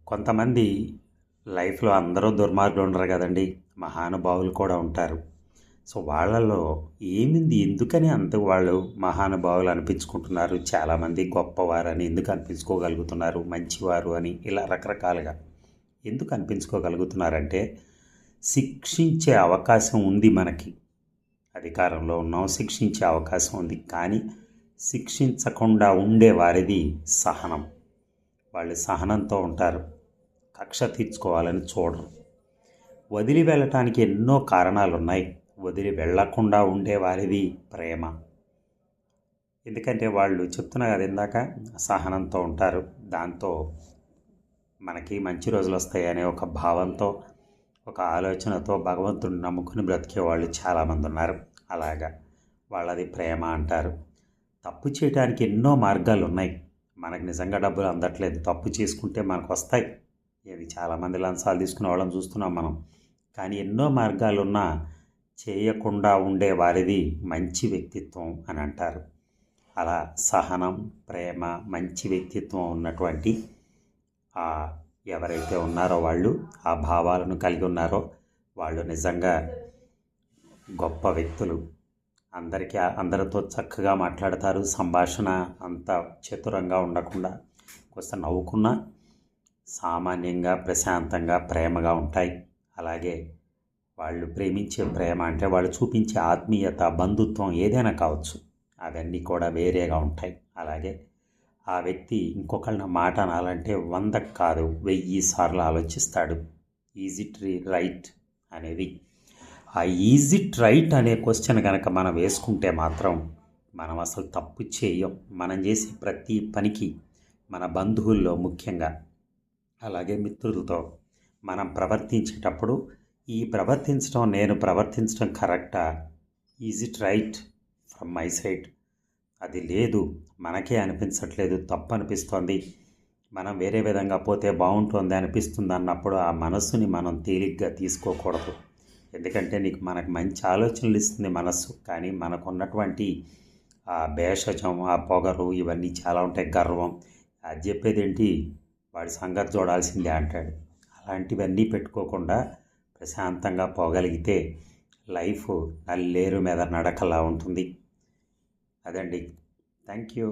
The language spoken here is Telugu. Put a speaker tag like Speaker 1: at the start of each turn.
Speaker 1: కొంతమంది లైఫ్లో అందరూ దుర్మార్గులు ఉండరు కదండి. మహానుభావులు కూడా ఉంటారు. సో వాళ్ళలో ఏమింది, ఎందుకని అంత వాళ్ళు మహానుభావులు అనిపించుకుంటున్నారు? చాలామంది గొప్పవారని ఎందుకు అనిపించుకోగలుగుతున్నారు, మంచివారు అని ఇలా రకరకాలుగా ఎందుకు అనిపించుకోగలుగుతున్నారంటే శిక్షించే అవకాశం ఉంది. మనకి అధికారంలో ఉన్నాం, శిక్షించే అవకాశం ఉంది. కానీ శిక్షించకుండా ఉండే వారిది సహనం. వాళ్ళు సహనంతో ఉంటారు, కక్ష తీర్చుకోవాలని చూడరు. వదిలి వెళ్ళటానికి ఎన్నో కారణాలు ఉన్నాయి. వదిలి వెళ్ళకుండా ఉండే వారిది ప్రేమ. ఎందుకంటే వాళ్ళు చెప్తున్నా కదా ఇందాక, సహనంతో ఉంటారు. దాంతో మనకి మంచి రోజులు వస్తాయి అనే ఒక భావంతో, ఒక ఆలోచనతో భగవంతుడిని నమ్ముకుని బ్రతికే వాళ్ళు చాలామంది ఉన్నారు. అలాగా వాళ్ళది ప్రేమ అంటారు. తప్పు చేయడానికి ఎన్నో మార్గాలు ఉన్నాయి. మనకు నిజంగా డబ్బులు అందట్లేదు, తప్పు చేసుకుంటే మనకు వస్తాయి. ఇది చాలామంది లంచాలు తీసుకునే వాళ్ళని చూస్తున్నాం మనం. కానీ ఎన్నో మార్గాలు ఉన్నా చేయకుండా ఉండే వారిది మంచి వ్యక్తిత్వం అని అంటారు. అలా సహనం, ప్రేమ, మంచి వ్యక్తిత్వం ఉన్నటువంటి ఎవరైతే ఉన్నారో వాళ్ళు, ఆ భావాలను కలిగి ఉన్నారో వాళ్ళు నిజంగా గొప్ప వ్యక్తులు. అందరితో చక్కగా మాట్లాడతారు. సంభాషణ అంత చతురంగా ఉండకుండా కొంత నవ్వుకున్నా సామాన్యంగా, ప్రశాంతంగా, ప్రేమగా ఉంటాయి. అలాగే వాళ్ళు ప్రేమించే ప్రేమ అంటే వాళ్ళు చూపించే ఆత్మీయత, బంధుత్వం ఏదైనా కావచ్చు, అవన్నీ కూడా వేరేగా ఉంటాయి. అలాగే ఆ వ్యక్తి ఇంకొకళ్ళ మాట అనాలంటే 100 కాదు 1000 సార్లు ఆలోచిస్తాడు. ఈజ్ ఇట్ రైట్ అనేది. ఆ ఈజ్ ఇట్ రైట్ అనే క్వశ్చన్ కనుక మనం వేసుకుంటే మాత్రం మనం అసలు తప్పు చేయం. మనం చేసే ప్రతి పనికి, మన బంధువుల్లో ముఖ్యంగా, అలాగే మిత్రులతో మనం ప్రవర్తించేటప్పుడు నేను ప్రవర్తించడం కరెక్టా, is it right from my side, అది లేదు, మనకే అనిపించట్లేదు, తప్పు అనిపిస్తోంది, మనం వేరే విధంగా పోతే బాగుంటుంది అనిపిస్తుంది అన్నప్పుడు ఆ మనస్సుని మనం తేలిగ్గా తీసుకోకూడదు. ఎందుకంటే మనకు మంచి ఆలోచనలు ఇస్తుంది మనస్సు. కానీ మనకున్నటువంటి ఆ భేషజం, ఆ పొగరు, ఇవన్నీ చాలా ఉంటాయి. గర్వం, అది చెప్పేది ఏంటి, వాడి సంగతి చూడాల్సిందే అంటాడు. అలాంటివన్నీ పెట్టుకోకుండా ప్రశాంతంగా పోగలిగితే లైఫ్ నల్లేరు మీద నడకలా ఉంటుంది. అదండి. Thank you.